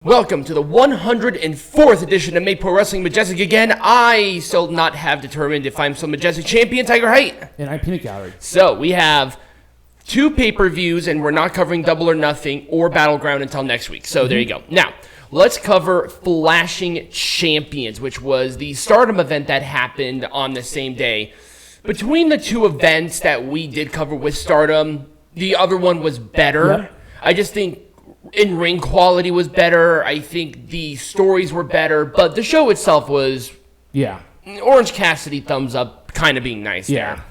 Welcome to the 104th edition of Make Pro Wrestling Majestic again. I still not have determined if I'm still Majestic Champion, Tiger Height. And I'm Peanut Gallery. So, we have 2 pay-per-views, and we're not covering Double or Nothing or Battleground until next week. So, there you go. Now, let's cover Flashing Champions, which was the Stardom event that happened on the same day. Between the 2 events that we did cover with Stardom, the other one was better. Yeah. I just think in-ring quality was better. I think the stories were better, but the show itself was, Orange Cassidy thumbs up, kind of being nice there.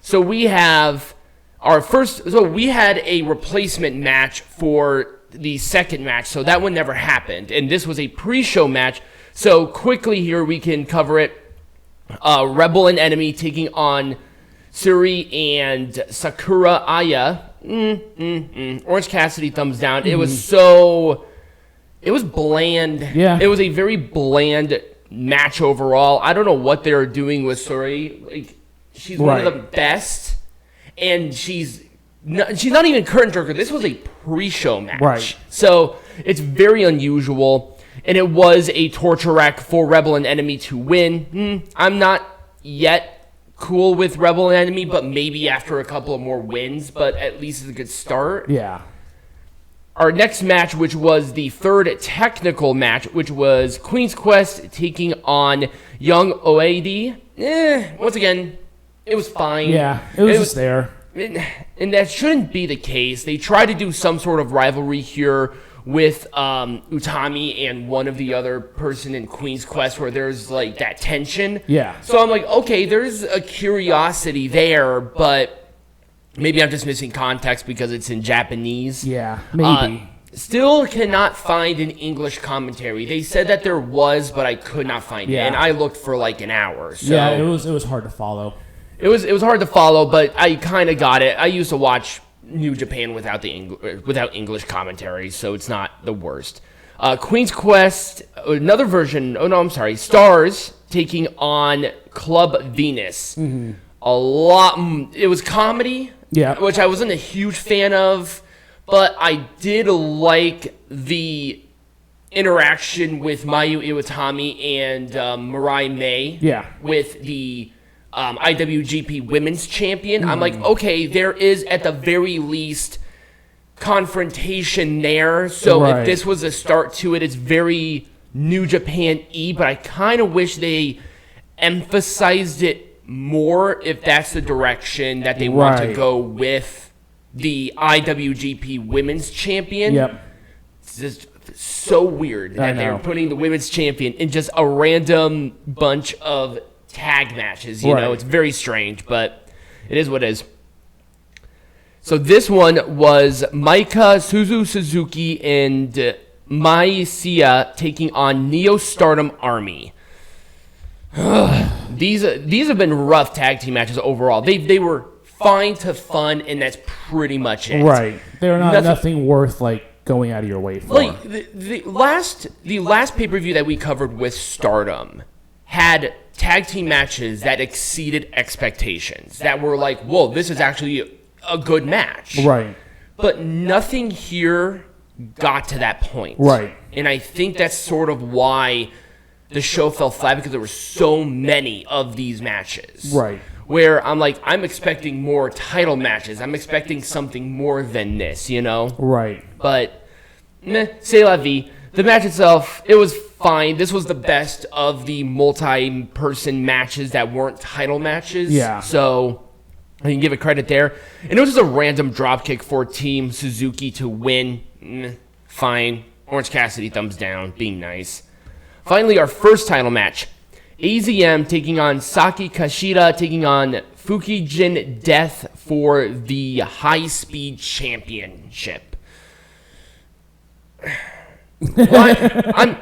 So we have we had a replacement match for the second match, so that one never happened, and this was a pre-show match. So quickly here we can cover it. Rebel&Enemy taking on Syuri and Sakura Aya. Orange Cassidy thumbs down. It was bland. Yeah. It was a very bland match overall. I don't know what they're doing with Syuri. Like, she's one of the best, and she's not even curtain jerker. This was a pre-show match. Right. So it's very unusual, and it was a torture rack for Rebel&Enemy to win. I'm not yet cool with Rebel&Enemy, but maybe after a couple of more wins, but at least it's a good start. Yeah. Our next match, which was the third technical match, which was Queen's Quest taking on YoungOED. Once again, it was fine. Yeah, it was just there. And that shouldn't be the case. They tried to do some sort of rivalry here with Utami and one of the other person in Queen's Quest where there's like that tension. Yeah. So I'm like, okay, there's a curiosity there, but maybe I'm just missing context because it's in Japanese. Yeah, maybe. Still cannot find an English commentary. They said that there was, but I could not find it, and I looked for like an hour. So yeah, it was hard to follow. It was hard to follow, but I kind of got it. I used to watch New Japan without English commentary, so it's not the worst. Queen's Quest, another version. Oh no, I'm sorry. Stars taking on Club Venus. It was comedy, which I wasn't a huge fan of, but I did like the interaction with Mayu Iwatani and Mariah with the IWGP Women's Champion. I'm like, okay, there is at the very least confrontation there. So if this was a start to it, it's very New Japan-y, but I kind of wish they emphasized it more if that's the direction that they want to go with the IWGP Women's Champion. It's just so weird that they're putting the Women's Champion in just a random bunch of tag matches, you know, it's very strange, but it is what it is. So this one was Maika, Suzuki, and Mariah taking on Neo Stardom Army. These have been rough tag team matches overall. They were fine to fun, and that's pretty much it. Right. They're nothing worth like going out of your way for. Like the last pay-per-view that we covered with Stardom had tag team matches that exceeded expectations, that were like, whoa, this is actually a good match. Right. But nothing here got to that point. Right. And I think that's sort of why the show fell flat, because there were so many of these matches. Right. Where I'm like, I'm expecting more title matches. I'm expecting something more than this, you know? Right. But, c'est la vie. The match itself, it was fine. This was the best of the multi-person matches that weren't title matches. Yeah. So I can give it credit there. And it was just a random dropkick for Team Suzuki to win. Fine. Orange Cassidy thumbs down, being nice. Finally, our first title match. AZM taking on Saki Kashida, taking on Fukigen Death for the High Speed Championship. I'm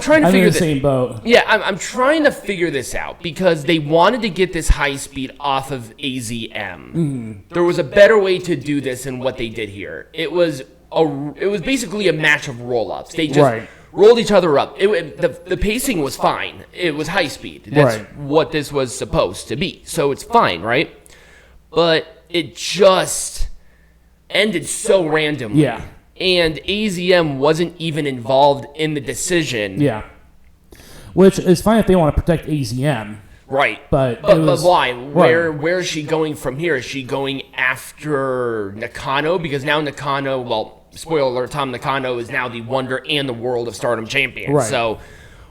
trying to figure this. I'm in the same boat. Yeah, I'm trying to figure this out because they wanted to get this high speed off of AZM. There was a better way to do this than what they did here. It was basically a match of roll-ups. They just rolled each other up. The pacing was fine. It was high speed. That's what this was supposed to be. So it's fine, right? But it just ended so randomly. Yeah. and AZM wasn't even involved in the decision. Yeah. Which is fine if they want to protect AZM. Right. But why? Right. Where is she going from here? Is she going after Nakano? Because now Nakano, well, spoiler alert, Tom Nakano is now the Wonder and the World of Stardom champion. Right. So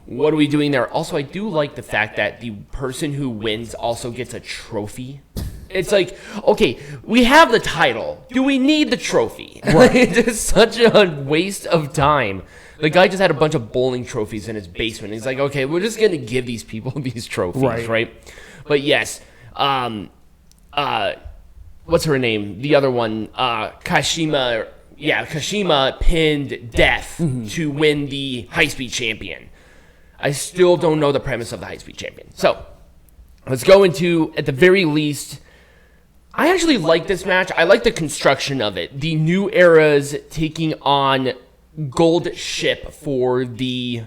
what are we doing there? Also, I do like the fact that the person who wins also gets a trophy. It's like, okay, we have the title. Do we need the trophy? Right. It's such a waste of time. The guy just had a bunch of bowling trophies in his basement. He's like, okay, we're just going to give these people these trophies, right? But yes, what's her name? The other one, Kashima pinned Death to win the high-speed champion. I still don't know the premise of the high-speed champion. So, let's go into, at the very least, I actually like this match. I like the construction of it. The New Era's taking on Gold Ship for the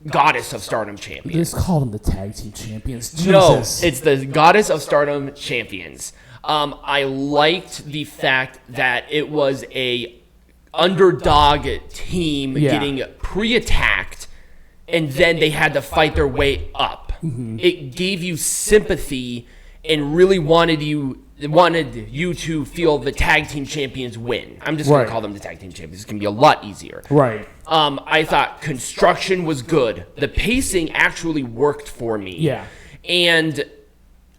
Goddess of Stardom champions. Just call them the tag team champions. Jesus. No, it's the Goddess of Stardom champions. I liked the fact that it was a underdog team getting pre-attacked, and then they had to fight their way up. It gave you sympathy and really wanted you to feel the tag team champions win. I'm just going to call them the tag team champions. It's going to be a lot easier. Right. I thought construction was good. The pacing actually worked for me. Yeah. And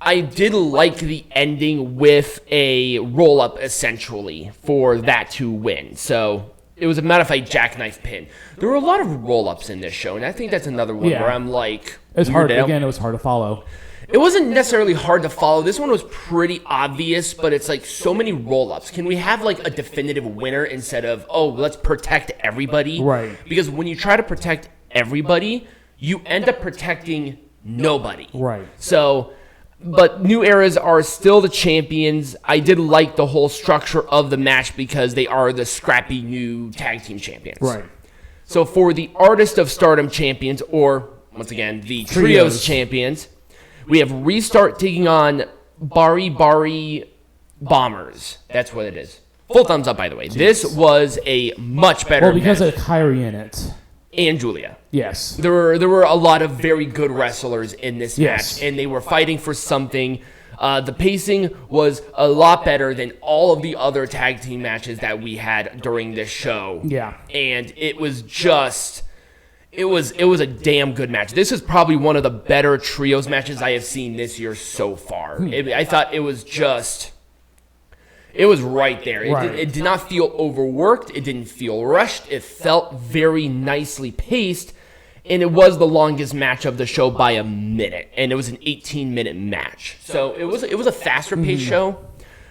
I did like the ending with a roll-up, essentially, for that to win. So it was a modified jackknife pin. There were a lot of roll-ups in this show, and I think that's another one where I'm like... It was hard. Again, it was hard to follow. It wasn't necessarily hard to follow. This one was pretty obvious, but it's like so many roll-ups. Can we have like a definitive winner instead of, oh, let's protect everybody? Right. Because when you try to protect everybody, you end up protecting nobody. Right. So, but New Eras are still the champions. I did like the whole structure of the match because they are the scrappy new tag team champions. Right. So for the Artist of Stardom champions, or once again, the Trios champions, we have Restart taking on Baribari Bombers. That's what it is. Full thumbs up, by the way. Jeez. This was a much better match. Well, because of Kairi in it. And Julia. Yes. There were a lot of very good wrestlers in this match, and they were fighting for something. The pacing was a lot better than all of the other tag team matches that we had during this show. Yeah. And it was just... It was a damn good match. This is probably one of the better trios matches I have seen this year so far. I thought it was just... It was right there. It did not feel overworked. It didn't feel rushed. It felt very nicely paced. And it was the longest match of the show by a minute. And it was an 18-minute match. So it was a faster-paced show.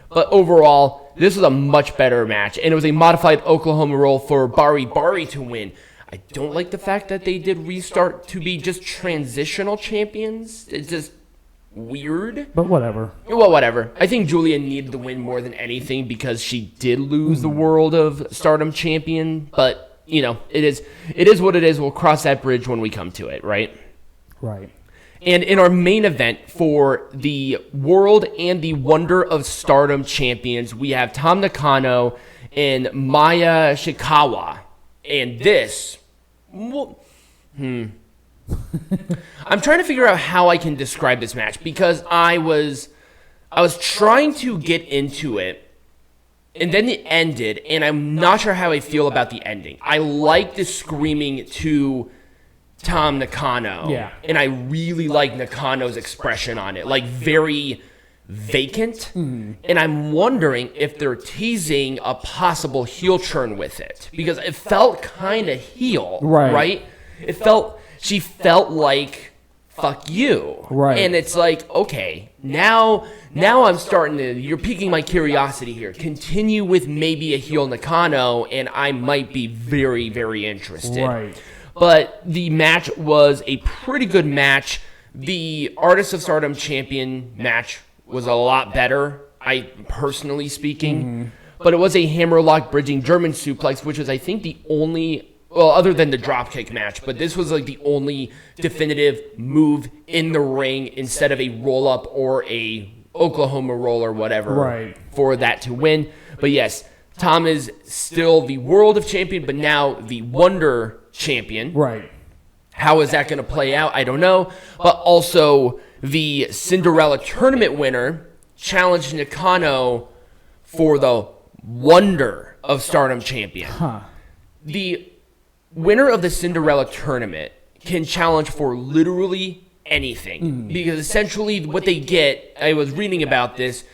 But overall, this was a much better match. And it was a modified Oklahoma roll for Baribari to win. I don't like the fact that they did Restart to be just transitional champions. It's just weird. But whatever. Well, whatever. I think Julia needed the win more than anything because she did lose the World of Stardom champion. But, you know, it is what it is. We'll cross that bridge when we come to it, right? Right. And in our main event for the World and the Wonder of Stardom champions, we have Tam Nakano and Maya Shikawa. And this, well, I'm trying to figure out how I can describe this match because I was trying to get into it, and then it ended, and I'm not sure how I feel about the ending. I like the screaming to Tam Nakano, and I really like Nakano's expression on it, like very vacant, and I'm wondering if they're teasing a possible heel turn with it because it felt kind of heel, right? She felt like fuck you, right? And it's like, okay, now I'm starting to, you're piquing my curiosity here. Continue with maybe a heel Nakano, and I might be very, very interested. Right. But the match was a pretty good match. The Artist of Stardom champion match was a lot better, personally speaking. But it was a hammerlock bridging German suplex, which was, I think, the only, well, other than the dropkick match, but this was like the only definitive move in the ring instead of a roll-up or a Oklahoma roll or whatever for that to win. But yes, Tom is still the World of Champion, but now the Wonder Champion. Right. How is that going to play out? I don't know. But also, the Cinderella tournament winner challenged Nakano for the Wonder of Stardom champion. Huh. The winner of the Cinderella tournament can challenge for literally anything. Because essentially what they get, I was reading about this,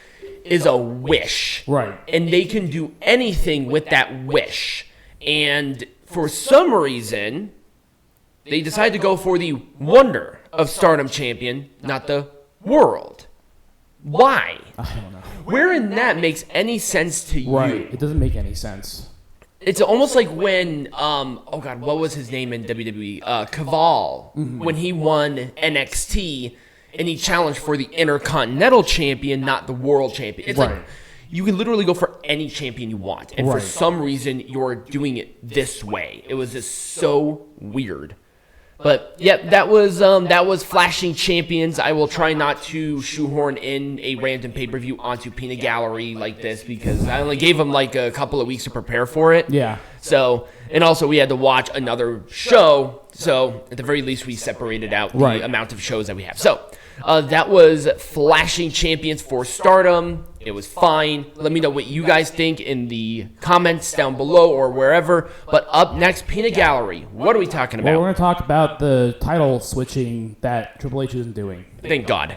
is a wish. Right. And they can do anything with that wish. And for some reason, they decided to go for the Wonder of Stardom champion, not the World. Why? I don't know. Where in that makes any sense to Right. you? It doesn't make any sense. It's almost like when, oh God, what was his name in WWE? Caval, when he won NXT and he challenged for the Intercontinental Champion, not the World Champion. It's Right. like you can literally go for any champion you want, and for Right. some reason you're doing it this way. It was just so weird. But yeah, that was Flashing Champions. I will try not to shoehorn in a random pay-per-view onto Peanut Gallery like this because I only gave them like a couple of weeks to prepare for it. Yeah. So, and also we had to watch another show. So at the very least, we separated out the Right. amount of shows that we have. So that was Flashing Champions for Stardom. It was fine. Let me know what you guys think in the comments down below or wherever. But up next, Peanut Gallery. What are we talking Well, about? we're going to talk about the title switching that Triple H isn't doing. Thank God.